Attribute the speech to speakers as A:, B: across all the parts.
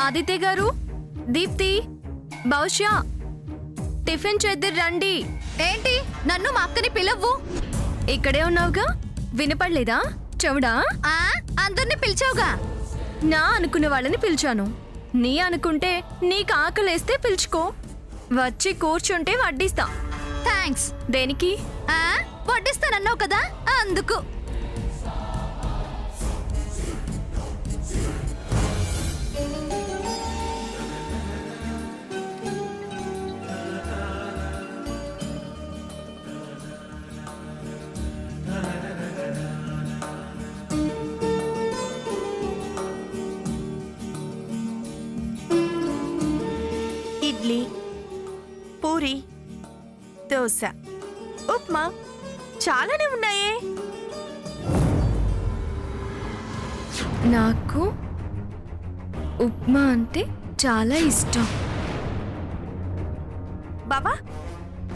A: ఆదిత్య గారు, దీప్తి, బహుశా టిఫిన్ చేద్దరు రండి.
B: ఏంటి నన్ను మా అక్కని పిలవ్వు.
A: ఇక్కడే ఉన్నావుగా, వినపడలేదా? చెవుడా?
B: అందరిని పిలిచావుగా.
A: నా అనుకున్న వాళ్ళని పిలిచాను. నీ అనుకుంటే నీకు ఆకలేస్తే పిలుచుకో. వచ్చి కూర్చుంటే వడ్డిస్తా.
B: థ్యాంక్స్.
A: దేనికి?
B: వడ్డిస్తానన్నావు కదా అందుకు.
C: ఇడ్లీ, పూరి, దోశ, ఉప్మా చాలానే ఉన్నాయే.
A: నాకు ఉప్మా అంటే చాలా ఇష్టం.
C: బాబా,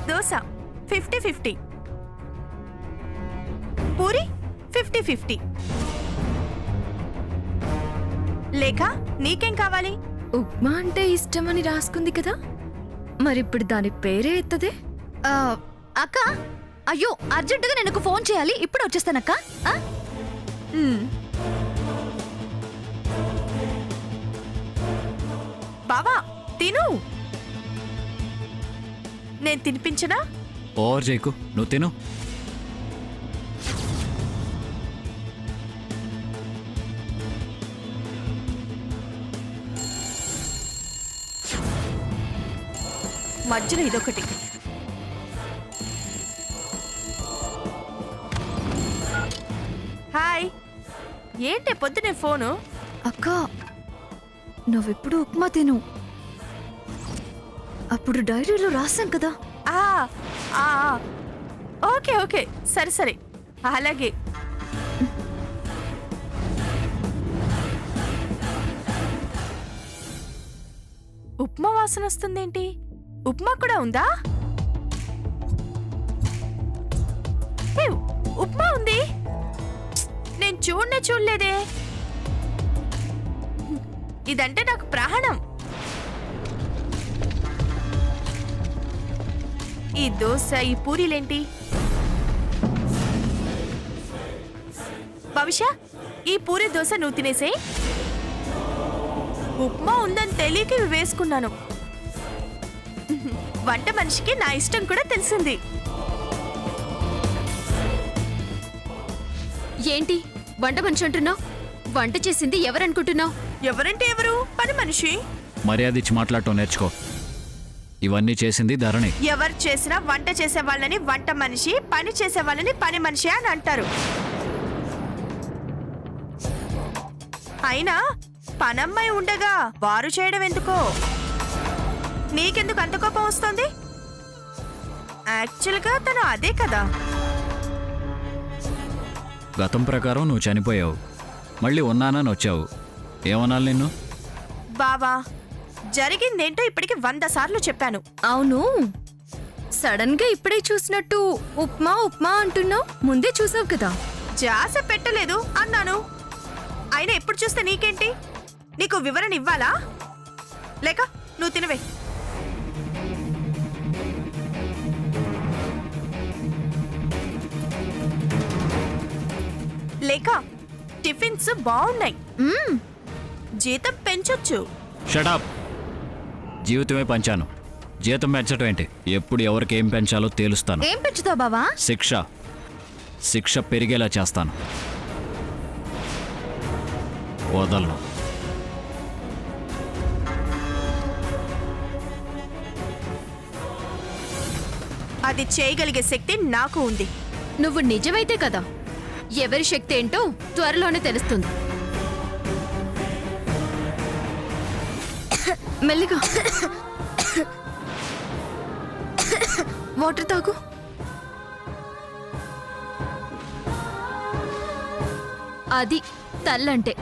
C: దోశ 50-50, పూరి 50-50. లేక నీకేం కావాలి?
A: ఉప్మా అంటే ఇష్టం అని రాసుకుంది కదా, మరిప్పుడు దాని పేరే ఎత్తదే.
B: అక్క, అయ్యో అర్జెంటుగా నేను ఫోన్ చేయాలి, ఇప్పుడు వచ్చేస్తానక్క.
C: బావా తిను, నేను తినిపించనా?
D: ఓవర్ చేయకు, నువ్వు తిను.
C: మధ్యలో ఇదొకటి. హాయ్, ఏంటే పొద్దునే ఫోను?
B: అక్క, నువ్వెప్పుడు ఉప్మా తిను. అప్పుడు డైరీలో రాసాం కదా.
C: ఆ, ఆ, ఓకే ఓకే, సరే సరే, అలాగే. ఉప్మా వాసన వస్తుందేంటి? ఉప్మా కూడా ఉందా? ఏ, ఉప్మా ఉంది, నేను చూడలేదే. ఇదంటే నాకు ప్రాణం. ఈ దోశ, ఈ పూరీలేంటి? భవిష్య, ఈ పూరి దోశ నువ్వు తినేసే. ఉప్మా ఉందని తెలియక ఇవి వేసుకున్నాను. వంట మనిషికి నా ఇష్టం కూడా తెలిసింది.
B: ఏంటి వంట మనిషి అంటున్నావు? వంట చేసింది ఎవరనుకుంటున్నావు?
C: ఎవరంటే ఎవరు? పని మనిషి.
D: మర్యాద ఇచ్చి మాట్లాడటం నేర్చుకో. ఇవన్నీ చేసింది ధరణి.
C: ఎవరు చేసినా వంట చేసే వాళ్ళని వంట మనిషి, పని చేసే వాళ్ళని పని మనిషి అని అంటారు. అయినా పనమ్మాయి ఉండగా వారు చేయడం ఎందుకో? నీకెందుకు అంత కోపం వస్తుంది? యాక్చువల్గా తను అదే కదా.
D: గతం ప్రకారం నువ్వు చనిపోయావు, మళ్ళీ ఉన్నానని వచ్చావు. ఏమనాలి నిన్ను?
C: బావా, జరిగిందేంటో ఇప్పటికి 100 సార్లు చెప్పాను.
A: అవును, సడన్ గా ఇప్పుడే చూసినట్టు ఉప్మా ఉప్మా అంటున్నావు. ముందే చూసావు కదా.
C: జాస పెట్టలేదు అన్నాను. అయినా ఎప్పుడు చూస్తే నీకేంటి? నీకు వివరణ ఇవ్వాలా? లేక నువ్వు తినవే. లేక టిఫిన్స్ బాగున్నాయి, జీతం పెంచొచ్చు.
D: షటప్. జీవితమే పంచాను, జీతం పెంచడం ఏంటి? ఎప్పుడు ఎవరికి ఏం పెంచాలో తేలుస్తాను.
B: ఏం పెంచుతావు బావా?
D: శిక్ష పెరిగేలా చేస్తాను. వదలను.
C: అది చేయగలిగే శక్తి నాకు ఉంది.
B: నువ్వు నిజమైతే కదా, ఎవరి శక్తి ఏంటో త్వరలోనే తెలుస్తుంది.
A: మెల్లిగా వాటర్ తాగు.
B: అది తల్లంటే.